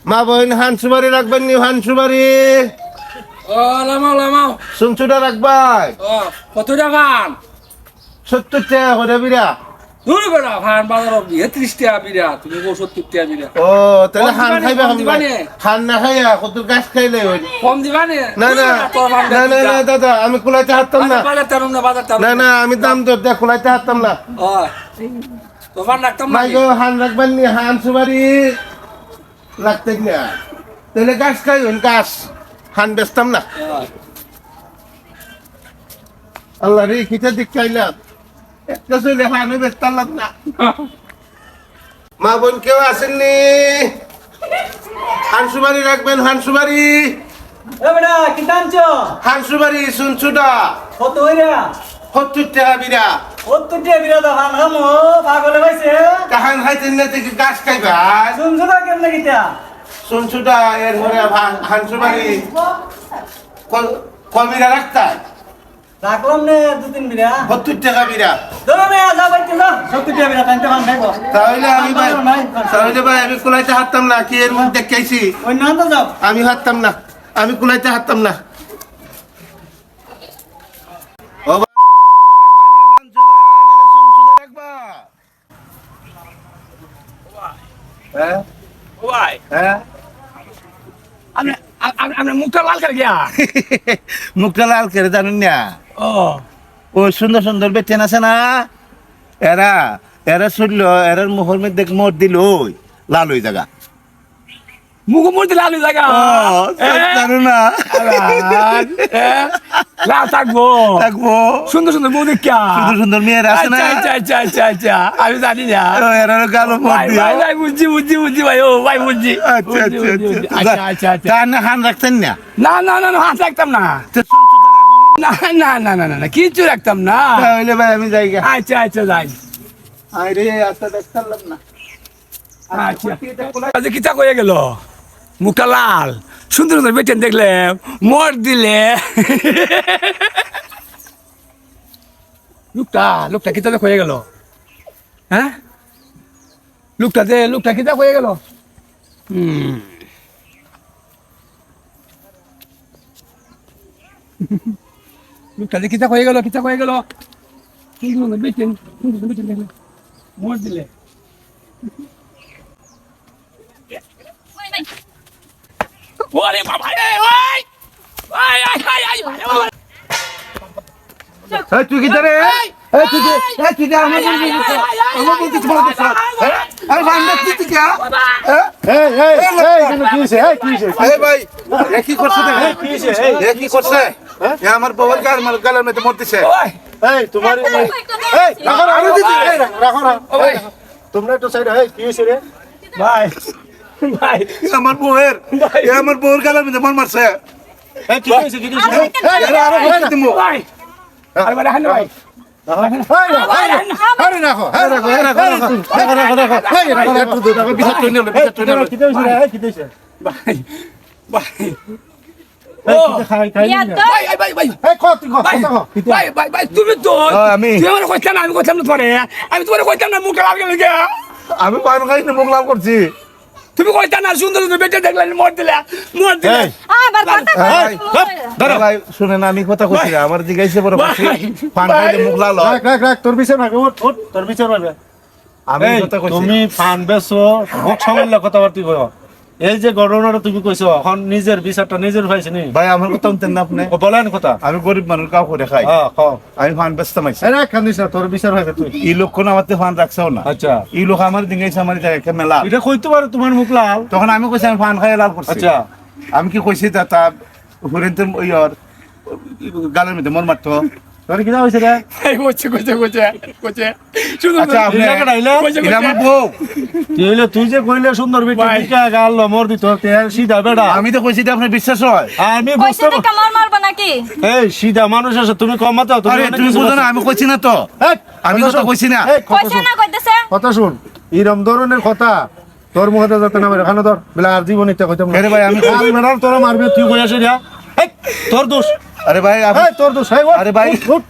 মা বোন হানসুবাড়ি রাখবেন নি হানসুবাড়ি ও লামাও শুনছুটা রাখবাই ও কত টাকা 70 টাকা করে বিরা দূর বেড়া ভান বাজার 30 টাকা বিরা তুমি 70 টাকা বিরা ও তাহলে হান খাইবে কম দিবানে? হান না খাইয়া কত গাছ খাইলে হই কম দিবা নে না না না দাদা আমি কুলাইতে হারতাম না বাজার তারুম না বাজার তারুম না না আমি দাম তো দেখ কুলাইতে হারতাম না ও তোমার রাখতাম না মাই গো হান রাখবেন নি হানসুবাড়ি রাখতে না তাহলে গাছ খাইবেন গাছ হান বেচতাম না আল্লাহ রে কিটা দিক চাইলাম একটা চলে হানে বেচতাম না মা বোন কেউ আসেননি হানসুবাড়ি রাখবেন হানসুবাড়ি বেটা কি টানছ হানসুবাড়ি শুনছুটা কত হইরা 70 টাকা বিরা 70 টাকা বিরা তো হান খামো পাগলে পাইছে কাহান খাইতেন না থেকে গাছ খাইবা শুনছো না কেমনে কিটা শুনছুটা এর ঘরে হানসুবাড়ি কবিরা রাখতা রাখলাম নে 2-3 বিরা 70 টাকা বিরা ধরো মে যা বাইতে যা 70 টাকা বিরা টানতে মান খাইবো তাহলে ভাই আমি কুলাইতে হারতাম না কি এর মধ্যে দেখাইছি ওই না তো যাও আমি হারতাম না আমি কুলাইতে হারতাম না ও হ্যাঁ ওই হ্যাঁ আমরা মুখটা লাল করে গিয়া মুখটা লাল করে জানেন না ও ও সুন্দর সুন্দর বেটেন আছে না এরা এরা শুনলো এরার মুখের মধ্যে মর দিল ওই লাল ওই জায়গা মুখ মুড়তে লাল হয়ে জায়গা জানো না লাল থাকবো থাকবো সুন্দর সুন্দর বউ দেখিয়া সুন্দর সুন্দর মেয়েরা আছে না আচ্ছা আমি জানি না এরারও গালো মর ভাই দিও ভাই বুঝছি ভাই ও ভাই বুঝছি আচ্ছা তার না হান রাখতেন না না হাত রাখতাম না তো শুনছো না কিছু রাখতাম না তাহলে ভাই আমি যাই গা আচ্ছা যাই আরে আস্তে দেখতাম না আচ্ছা কিতা কয়ে গেল মুখটা লাল সুন্দর সুন্দর বেটেন দেখলে মর দিলে লোকটা কিতা হয়ে গেল হ্যাঁ লোকটা কিতা হয়ে গেল লোকটা যে কিতা হয়ে গেল সুন্দর সুন্দর বেটেন দেখলে মর দিলে ওরে বাবা রে ওই এই তুই কি ধরে এই তুই আমার বলতে তোমার কথা আরে বান্দা তুই কি এই ভাই এ কি করছে দেখে এ কি করছে এ আমার বউর গালের মধ্যে মরতেছে এই তোমার এই রাখো আরে দিদি রাখো না তোমরা একটু সাইড এই কি হইছে রে ভাই আমার বউর গালের মধ্যে মর মারছে এই কি হইছে আরে দিমু ভাই আরে ভাই হান ভাই আরে রাখো একটু দুধ আমি বিচার করে নিলাম কি হইছে রে কি হইছে ভাই তুমি তো আমি আমার কইতাম না আমি কইতাম না তোরে আমি তোমার কইতাম না মুখ লাল গেল গিয়া আমি পান খাই না মুখ লাল করছি তুমি কইতাম না সুন্দর সুন্দর বেটে দেখলে মর দিলে দাঁড়া ভাই শুনেন আমি কথা কইছি আমার জিগাইছে বড় পান খাইলে মুখ লাল হয় রাখ তোর বিচার না ওঠ তোর বিচার পাবে আমি কথা কইছি তুমি পান বেচো মুখ সামলে কথাবার্তা কইও এই যে ঘটনাটা তুমি কইছো এখন নিজের বিচারটা নিজের পাইছে নি ভাই আমার কথা শুনতেন না আপনি বলেন কথা আমি গরিব মানুষ কাউ করে খাই আমি ফান ব্যস্ত মাইছি এই রাখ কান্দিস না তোর বিচার পাইবে তুই এই লোক কোন আমাতে ফান রাখছেও না আচ্ছা এই লোক আমার দিঙ্গাইছে আমার জায়গায় মেলা এটা কইতে পারে তোমার মুখ লাল তখন আমি কইছি আমি ফান খাই লাল করছি আচ্ছা আমি কি কইছি তা হুরেন্তের ইয়র গালের মধ্যে মন মারতো তোর কি হইছে রে কইছে সুন্দর আচ্ছা আপনি কইছে এটা আমার বউ তুই যে কইলে সুন্দর বেটা ভাই। টিকা গাল মর দিত তে সিধা বেটা আমি তো কইছি এটা আপনার বিশ্বাস হয় আমি পয়সা বুঝতে দিয়ে কামার মারবা নাকি এই সিধা মানুষ আছে তুমি কমাতো আরে অনেক তুমি কিছু বুঝো না আমি কইছি না তো এই, আমি কথা তো শোন। কইছি না এই, কথা পয়সা শোন। না কইতেছে কথা শুন এরম ধরনের কথা তোর মুখে যাতে না মারে খানো ধর বেলা আর জীবন ইত্যা কইতাম আরে ভাই, আমি- মেডাল তোরা মারবি তুই কই আসে রিয়া এই, তোর দোষ আরে ভাই এই তোর দোষ এই ওঠ, আরে ভাই। উঠ, উঠ।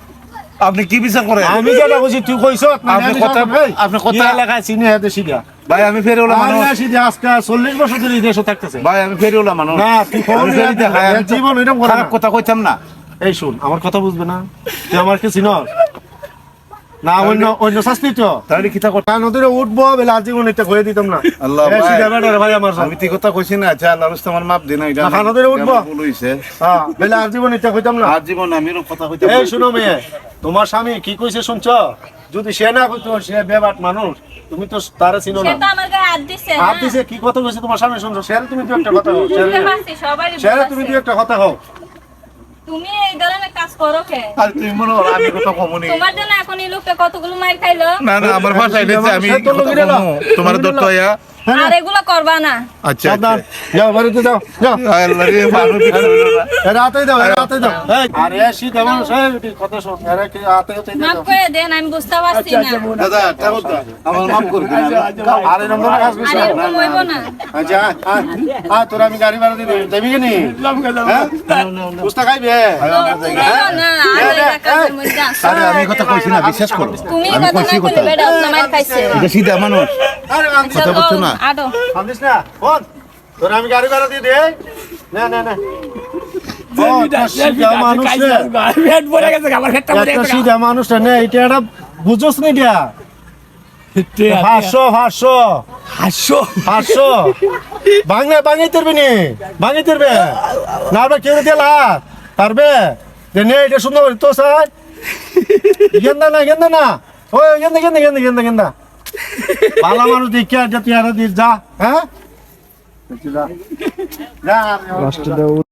আপনি কি বিচার করেন আমি যেটা কইছি তুই কইছ আপনি কথা- আপনি কথা- এলাকায় চিনি হাতে সিধা ভাই আমি ফেরিওয়ালা মানুষ আজকে 40 বছর ধরে এই দেশে থাকতেছে ভাই আমি ফেরিওয়ালা মানুষ না তুই আমি ফেরিতে খাই, আমি তো জীবন এরকম করে খারাপ কথা কইতাম না এই শুন আমার কথা বুঝবে না তুই আমার কি চিনস না অন্য শাস্তি তো তাহলে কিতা করতে নদীরে উঠবো বেলা জীবন এটা হয়ে দিতাম না আল্লাহ এই ভাই। সিধা বেটা রে ভাই আমার আমি ঠিক কথা কইছি না আচ্ছা আল্লাহ রাস্তা আমার মাপ দিন এটা না, খানা ধরে উঠবো? ভুল হইছে হ্যাঁ বেলা জীবন এটা হইতাম না আর জীবন আমি এরকম কথা কইতাম এই শুনো মেয়ে তোমার স্বামী কি কইছে শুনছ যদি সে না কইতো সে বেবাট মানুষ তুমি তো তারে চিনো সে না তো আমার গায়ে হাত দিছে হাত দিছে কি কথা কইছে তোমার স্বামী শুনছো সে তুমি দু একটা কথা কও বুঝতে পারছি সবারই ভুল সে তুমি দু আছে। একটা কথা কও তুমি এই ধরনের কাজ করো কে আর তুমি মনে করো আমি কথা কমনি তোমার জন্য এখন এই লোকটা কতগুলো মাইর খাইলো না না আমার ভাষায় দিচ্ছে আমি সে তো কথা লগিরে কমু। তোমার দত্ত হইয়া আর এগুলো করবা না আচ্ছা সাবধান আচ্ছা যাও বাড়িতে যাও যাও আল্লাহ রে ভালো দিতে হইলো না। রাতে দাও রাতে দাও আরে শীত এমন কথা শোন আরে কি রাতে হতে মাফ দাও করে দেন আমি বুঝতে পারছি না দাদা ঠাকুর দা আমার মাফ করে দিন আরে নম্বর কাজ আর করছ এরকম হইব না আচ্ছা তোরা আমি গাড়ি ভাড়া দিয়ে দেবি কি নি বুঝতে খাইবে তুমিও না আর এই কাজের মধ্যে আসো। আরে আমি কথা কইছি না বিশ্বাস করো তুমি আমি কথা কইছি না কথা বলে বেটা আপনার মাইর খাইছে এটা সিধা মানুষ আরে আমি কথা বলছো না আডো খামিস না ফোন তোরা আমি গাড়ি ভাড়া দিয়ে দে না না না পেট ভরে গেছে আমার পেটটা ভরে একটা গেছে সিধা মানুষ না এটা একটা বুঝোস নি দিয়া 500 হাসো বাংলা বাঙাই তরবে নি বাঙাই তরবে না আবার কেউ দিলা পারবে যে নে এটা সুন্দর তো স্যার গেন্দা না ওই গেন্দা ভালো মানুষ দেখে আর তুই আর যা হ্যাঁ যা